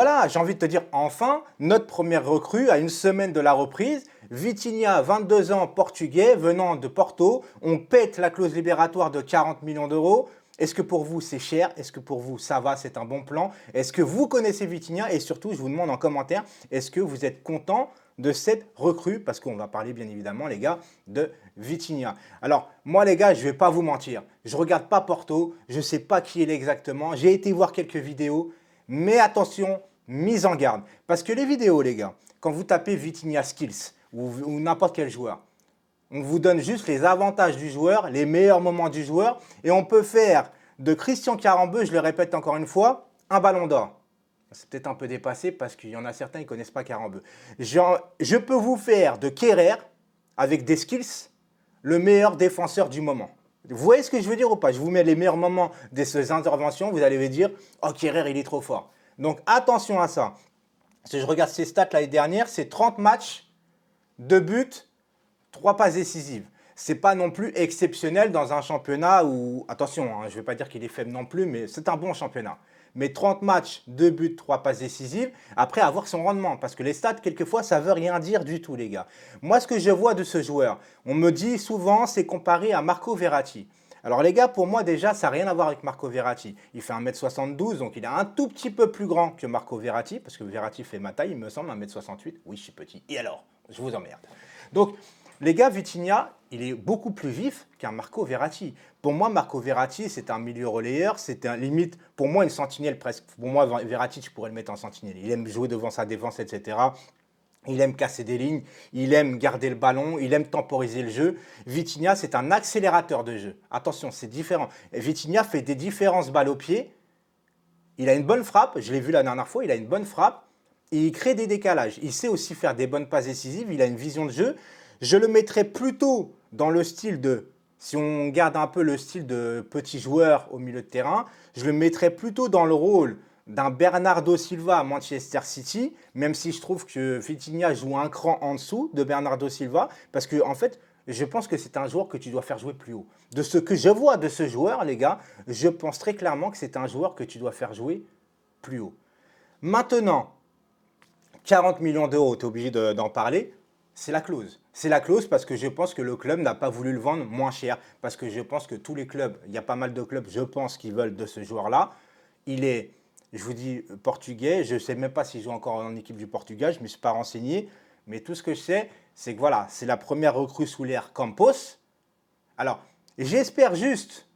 Voilà, j'ai envie de te dire, enfin, notre première recrue à une semaine de la reprise. Vitinha, 22 ans, portugais, venant de Porto. On pète la clause libératoire de 40 millions d'euros. Est-ce que pour vous, c'est cher? Est-ce que pour vous, ça va, c'est un bon plan? Est-ce que vous connaissez Vitinha? Et surtout, je vous demande en commentaire, est-ce que vous êtes content de cette recrue? Parce qu'on va parler, bien évidemment, les gars, de Vitinha. Alors, moi, les gars, je ne vais pas vous mentir. Je ne regarde pas Porto. Je ne sais pas qui il est exactement. J'ai été voir quelques vidéos. Mais attention, mise en garde. Parce que les vidéos, les gars, quand vous tapez Vitinha Skills ou n'importe quel joueur, on vous donne juste les avantages du joueur, les meilleurs moments du joueur, et on peut faire de Christian Karembeu, je le répète encore une fois, un ballon d'or. C'est peut-être un peu dépassé parce qu'il y en a certains qui ne connaissent pas Karembeu. Je peux vous faire de Kerrer, avec des skills, le meilleur défenseur du moment. Vous voyez ce que je veux dire ou pas? Je vous mets les meilleurs moments de ces interventions, vous allez me dire « Oh, Kerrer, il est trop fort ». Donc attention à ça. Si je regarde ses stats l'année dernière, c'est 30 matchs, 2 buts, 3 passes décisives. C'est pas non plus exceptionnel dans un championnat où, attention, hein, je ne vais pas dire qu'il est faible non plus, mais c'est un bon championnat. Mais 30 matchs, 2 buts, 3 passes décisives, après avoir son rendement. Parce que les stats, quelquefois, ça ne veut rien dire du tout, les gars. Moi, ce que je vois de ce joueur, on me dit souvent, c'est comparé à Marco Verratti. Alors les gars, pour moi déjà, ça n'a rien à voir avec Marco Verratti. Il fait 1m72, donc il est un tout petit peu plus grand que Marco Verratti, parce que Verratti fait ma taille, il me semble, 1m68. Oui, je suis petit. Et alors? Je vous emmerde. Donc, les gars, Vitinha, il est beaucoup plus vif qu'un Marco Verratti. Pour moi, Marco Verratti, c'est un milieu relayeur, c'est un limite, pour moi, une sentinelle presque. Pour moi, Verratti, je pourrais le mettre en sentinelle. Il aime jouer devant sa défense, etc. Il aime casser des lignes, il aime garder le ballon, il aime temporiser le jeu. Vitinha, c'est un accélérateur de jeu. Attention, c'est différent. Vitinha fait des différences balles au pied. Il a une bonne frappe, je l'ai vu la dernière fois, il a une bonne frappe. Et il crée des décalages. Il sait aussi faire des bonnes passes décisives, il a une vision de jeu. Je le mettrais plutôt dans le style de, si on garde un peu le style de petit joueur au milieu de terrain, je le mettrais plutôt dans le rôle d'un Bernardo Silva à Manchester City, même si je trouve que Vitinha joue un cran en dessous de Bernardo Silva, parce que en fait, je pense que c'est un joueur que tu dois faire jouer plus haut. De ce que je vois de ce joueur, les gars, je pense très clairement que c'est un joueur que tu dois faire jouer plus haut. Maintenant, 40 millions d'euros, tu es obligé d'en parler, c'est la clause. C'est la clause parce que je pense que le club n'a pas voulu le vendre moins cher, parce que je pense que tous les clubs, il y a pas mal de clubs, je pense, qui veulent de ce joueur-là. Il est, je vous dis, portugais, je ne sais même pas s'il joue encore en équipe du Portugal, je ne me suis pas renseigné, mais tout ce que je sais, c'est que voilà, c'est la première recrue sous l'ère Campos. Alors, j'espère juste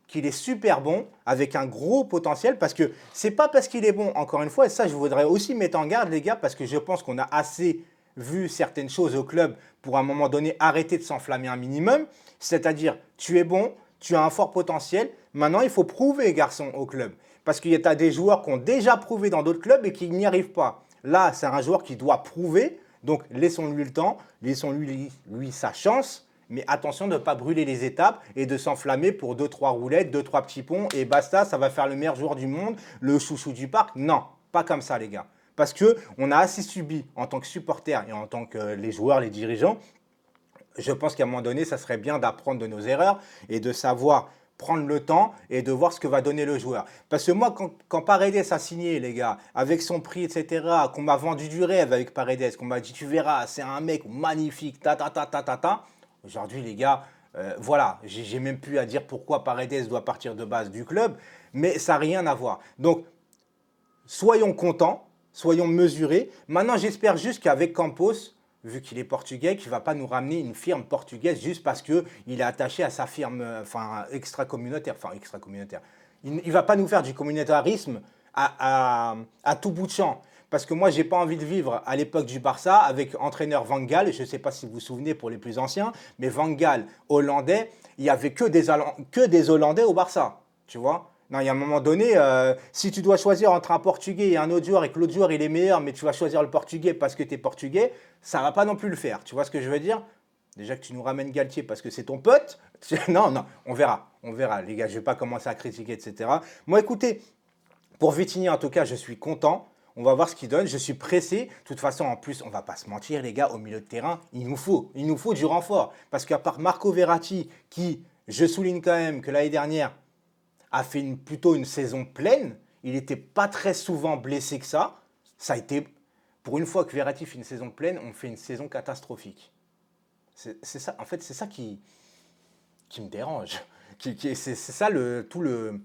qu'il est super bon, avec un gros potentiel, parce que c'est pas parce qu'il est bon, encore une fois, et ça je voudrais aussi mettre en garde les gars, parce que je pense qu'on a assez vu certaines choses au club pour à un moment donné arrêter de s'enflammer un minimum, c'est-à-dire tu es bon, tu as un fort potentiel, maintenant il faut prouver garçon au club, parce qu'il y a des joueurs qui ont déjà prouvé dans d'autres clubs et qui n'y arrivent pas. Là c'est un joueur qui doit prouver, donc laissons-lui le temps, laissons-lui sa chance, mais attention de ne pas brûler les étapes et de s'enflammer pour 2-3 roulettes, 2-3 petits ponts et basta, ça va faire le meilleur joueur du monde, le chouchou du parc. Non, pas comme ça les gars. Parce qu'on a assez subi en tant que supporter et en tant que les joueurs, les dirigeants. Je pense qu'à un moment donné, ça serait bien d'apprendre de nos erreurs et de savoir prendre le temps et de voir ce que va donner le joueur. Parce que moi, quand Paredes a signé, les gars, avec son prix, etc., qu'on m'a vendu du rêve avec Paredes, qu'on m'a dit, tu verras, c'est un mec magnifique, ta. Aujourd'hui, les gars, voilà, j'ai même plus à dire pourquoi Paredes doit partir de base du club, mais ça n'a rien à voir. Donc, soyons contents, soyons mesurés. Maintenant, j'espère juste qu'avec Campos, vu qu'il est portugais, qu'il ne va pas nous ramener une firme portugaise juste parce qu'il est attaché à sa firme extra-communautaire. Il ne va pas nous faire du communautarisme à tout bout de champ. Parce que moi, je n'ai pas envie de vivre à l'époque du Barça avec entraîneur Van Gaal. Je ne sais pas si vous vous souvenez pour les plus anciens, mais Van Gaal, hollandais, il n'y avait que des Hollandais au Barça. Tu vois? Non, il y a un moment donné, si tu dois choisir entre un Portugais et un autre joueur et que l'autre joueur il est meilleur, mais tu vas choisir le Portugais parce que tu es Portugais, ça ne va pas non plus le faire. Tu vois ce que je veux dire? Déjà que tu nous ramènes Galtier parce que c'est ton pote. Non, on verra. On verra, les gars. Je ne vais pas commencer à critiquer, etc. Moi, écoutez, pour Vitinha, en tout cas, je suis content. On va voir ce qu'il donne. Je suis pressé. De toute façon, en plus, on ne va pas se mentir, les gars, au milieu de terrain, il nous faut du renfort. Parce qu'à part Marco Verratti, qui, je souligne quand même que l'année dernière, a fait plutôt une saison pleine, il n'était pas très souvent blessé que ça. Ça a été, pour une fois que Verratti fait une saison pleine, on fait une saison catastrophique. C'est ça, en fait, c'est ça qui me dérange. C'est ça tout le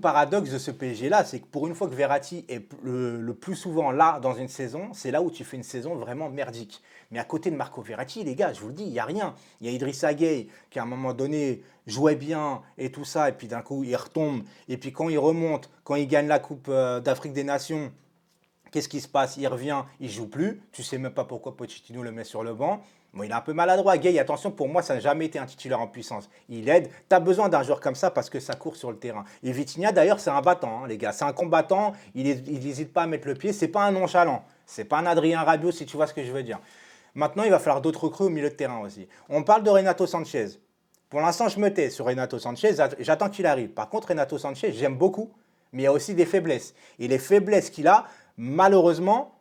paradoxe de ce PSG-là, c'est que pour une fois que Verratti est le plus souvent là dans une saison, c'est là où tu fais une saison vraiment merdique. Mais à côté de Marco Verratti, les gars, je vous le dis, il n'y a rien. Il y a Idrissa Gueye qui à un moment donné jouait bien et tout ça, et puis d'un coup il retombe. Et puis quand il remonte, quand il gagne la Coupe d'Afrique des Nations, qu'est-ce qui se passe? Il revient, il joue plus. Tu sais même pas pourquoi Pochettino le met sur le banc. Bon, il est un peu maladroit, Gueye. Attention, pour moi, ça n'a jamais été un titulaire en puissance. Il aide. Tu as besoin d'un joueur comme ça parce que ça court sur le terrain. Et Vitinha, d'ailleurs, c'est un battant, hein, les gars. C'est un combattant. Il n'hésite pas à mettre le pied. C'est pas un nonchalant. C'est pas un Adrien Rabiot, si tu vois ce que je veux dire. Maintenant, il va falloir d'autres recrues au milieu de terrain aussi. On parle de Renato Sanchez. Pour l'instant, je me tais sur Renato Sanchez. J'attends qu'il arrive. Par contre, Renato Sanchez, j'aime beaucoup. Mais il y a aussi des faiblesses. Et les faiblesses qu'il a, malheureusement,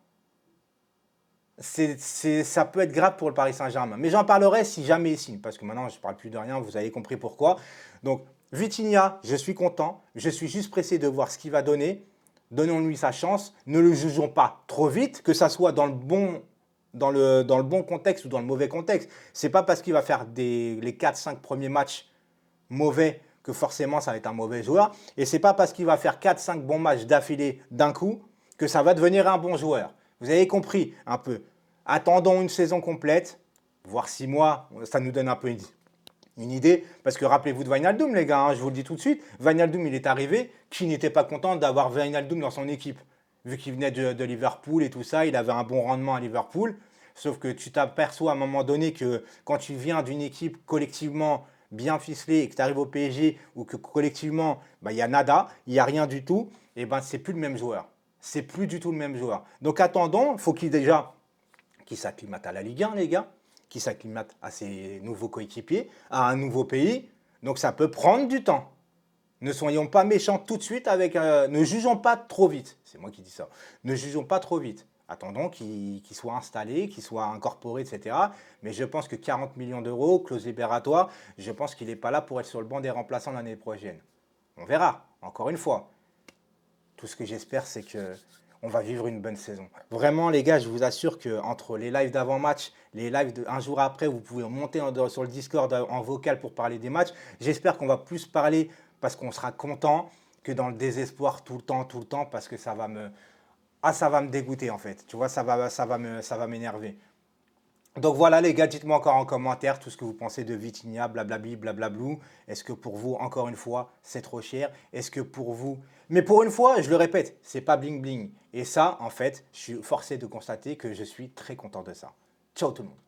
ça peut être grave pour le Paris Saint-Germain. Mais j'en parlerai si jamais il signe, parce que maintenant je ne parle plus de rien, vous avez compris pourquoi. Donc Vitinha, je suis content, je suis juste pressé de voir ce qu'il va donner. Donnons-lui sa chance, ne le jugeons pas trop vite, que ça soit dans le bon contexte ou dans le mauvais contexte. C'est pas parce qu'il va faire les 4-5 premiers matchs mauvais que forcément ça va être un mauvais joueur. Et c'est pas parce qu'il va faire 4-5 bons matchs d'affilée d'un coup que ça va devenir un bon joueur. Vous avez compris un peu. Attendons une saison complète, voire 6 mois, ça nous donne un peu une idée. Parce que rappelez-vous de Wijnaldum, les gars, hein, je vous le dis tout de suite. Wijnaldum, il est arrivé, qui n'était pas content d'avoir Wijnaldum dans son équipe. Vu qu'il venait de Liverpool et tout ça, il avait un bon rendement à Liverpool. Sauf que tu t'aperçois à un moment donné que quand tu viens d'une équipe collectivement bien ficelée et que tu arrives au PSG ou que collectivement, il y a nada, il n'y a rien du tout, et ben c'est plus le même joueur. C'est plus du tout le même joueur. Donc attendons, il faut qu'il s'acclimate à la Ligue 1, les gars, qu'il s'acclimate à ses nouveaux coéquipiers, à un nouveau pays. Donc ça peut prendre du temps. Ne soyons pas méchants tout de suite ne jugeons pas trop vite. C'est moi qui dis ça. Ne jugeons pas trop vite. Attendons qu'il soit installé, qu'il soit incorporé, etc. Mais je pense que 40 millions d'euros, clause libératoire, je pense qu'il n'est pas là pour être sur le banc des remplaçants l'année prochaine. On verra, encore une fois. Tout ce que j'espère, c'est qu'on va vivre une bonne saison. Vraiment, les gars, je vous assure qu'entre les lives d'avant-match, les lives un jour après, vous pouvez monter sur le Discord en vocal pour parler des matchs. J'espère qu'on va plus parler parce qu'on sera content que dans le désespoir tout le temps, parce que ça va me dégoûter en fait. Tu vois, ça va m'énerver. Donc voilà les gars, dites-moi encore en commentaire tout ce que vous pensez de Vitinha, blablabli, blablablou. Est-ce que pour vous, encore une fois, c'est trop cher? Est-ce que pour vous... Mais pour une fois, je le répète, c'est pas bling bling. Et ça, en fait, je suis forcé de constater que je suis très content de ça. Ciao tout le monde.